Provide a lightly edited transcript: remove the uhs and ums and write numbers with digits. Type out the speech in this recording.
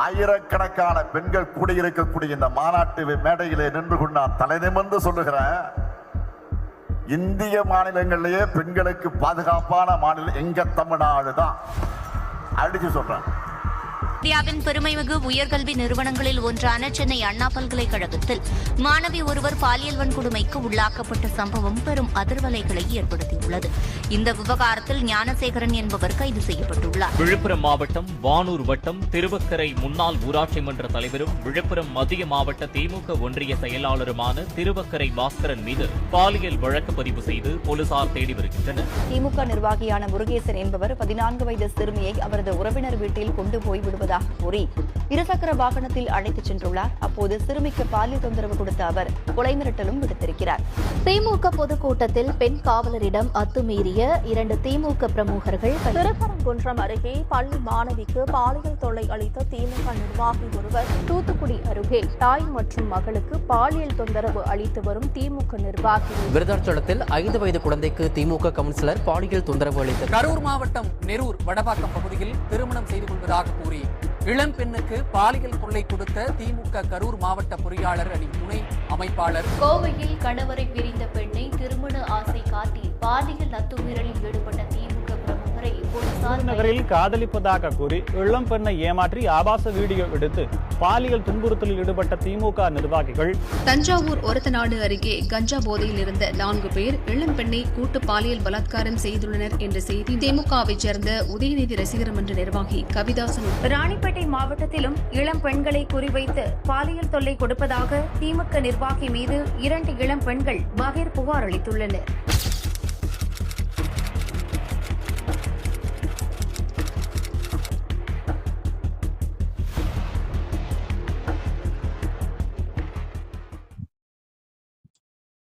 ஆயிரக்கணக்கான பெண்கள் கூடியிருக்கக்கூடிய இந்த மாநாட்டு மேடையிலே நின்று கொண்டு நான் தலை நிமிர்ந்து சொல்லுகிறேன், இந்திய மாநிலங்களிலேயே பெண்களுக்கு பாதுகாப்பான மாநிலம் எங்க தமிழ்நாடு தான். அடிச்சு சொல்றேன். இந்தியாவின் பெருமைமிகு உயர்கல்வி நிறுவனங்களில் ஒன்றான சென்னை அண்ணா பல்கலைக்கழகத்தில் மாணவி ஒருவர் பாலியல் வன்கொடுமைக்கு உள்ளாக்கப்பட்ட சம்பவம் பெரும் அதிர்வலைகளை ஏற்படுத்தியுள்ளது. இந்த விவகாரத்தில் ஞானசேகரன் என்பவர் கைது செய்யப்பட்டுள்ளார். விழுப்புரம் மாவட்டம் வானூர் வட்டம் திருவக்கரை முன்னாள் ஊராட்சி மன்ற தலைவரும் விழுப்புரம் மத்திய மாவட்ட திமுக ஒன்றிய செயலாளருமான திருவக்கரை பாஸ்கரன் மீது பாலியல் வழக்கு பதிவு செய்து போலீசார் தேடி வருகின்றனர். திமுக நிர்வாகியான முருகேசன் என்பவர் 14 வயது சிறுமியை அவரது உறவினர் வீட்டில் கொண்டு போய் விடுவதாக கூறி இருசக்கர வாகனத்தில் அழைத்துச் சென்றுள்ளார். அப்போது சிறுமிக்கு பாலியல் தொந்தரவு கொடுத்த அவர் கொலை மிரட்டலும் விடுத்திருக்கிறார். திமுக பொதுக்கூட்டத்தில் பெண் காவலரிடம் அத்துமீறிய 2 திமுக பிரமுகர்கள். திருப்பரங்குன்றம் அருகே பள்ளி மாணவிக்கு பாலியல் தொல்லை அளித்த திமுக நிர்வாகி ஒருவர் தூத்துக்குடி அருகே தாய் மற்றும் மகளுக்கு பாலியல் தொந்தரவு அளித்து வரும் திமுக நிர்வாகி. விருதாச்சலத்தில் 5 வயது குழந்தைக்கு திமுக கவுன்சிலர் பாலியல் தொந்தரவு அளித்தார். கரூர் மாவட்டம் நெரூர் வடபாக்கம் பகுதியில் திருமணம் செய்து கொள்வதாக கூறி இளம் பெண்ணுக்கு பாலியல் தொல்லை கொடுத்த திமுக கரூர் மாவட்ட பொறியாளர் அணி துணை அமைப்பாளர். கோவையில் கணவரை பிரிந்த பெண்ணை திருமண ஆசை காட்டி பாலியல் அத்துமீறலில் ஈடுபட்ட திமுக பிரமுகரை போலீசார் நகரில் காதலிப்பதாக கூறி இளம் பெண்ணை ஏமாற்றி ஆபாச வீடியோ எடுத்து பாலியல் துன்புறுத்தலில் ஈடுபட்ட திமுக நிர்வாகிகள். தஞ்சாவூர் ஒரத்தநாடு அருகே கஞ்சா போதையில் இருந்த 4 பேர் இளம் பெண்ணை கூட்டு பாலியல் பலாத்காரம் செய்துள்ளனர் என்ற செய்தி திமுகவை சேர்ந்த உதயநிதி ரசிகர் மன்ற நிர்வாகி கவிதாசன். ராணிப்பேட்டை மாவட்டத்திலும் இளம் பெண்களை குறிவைத்து பாலியல் தொல்லை கொடுப்பதாக திமுக நிர்வாகி மீது 2 இளம் பெண்கள் பகீர் புகார் அளித்துள்ளனர்.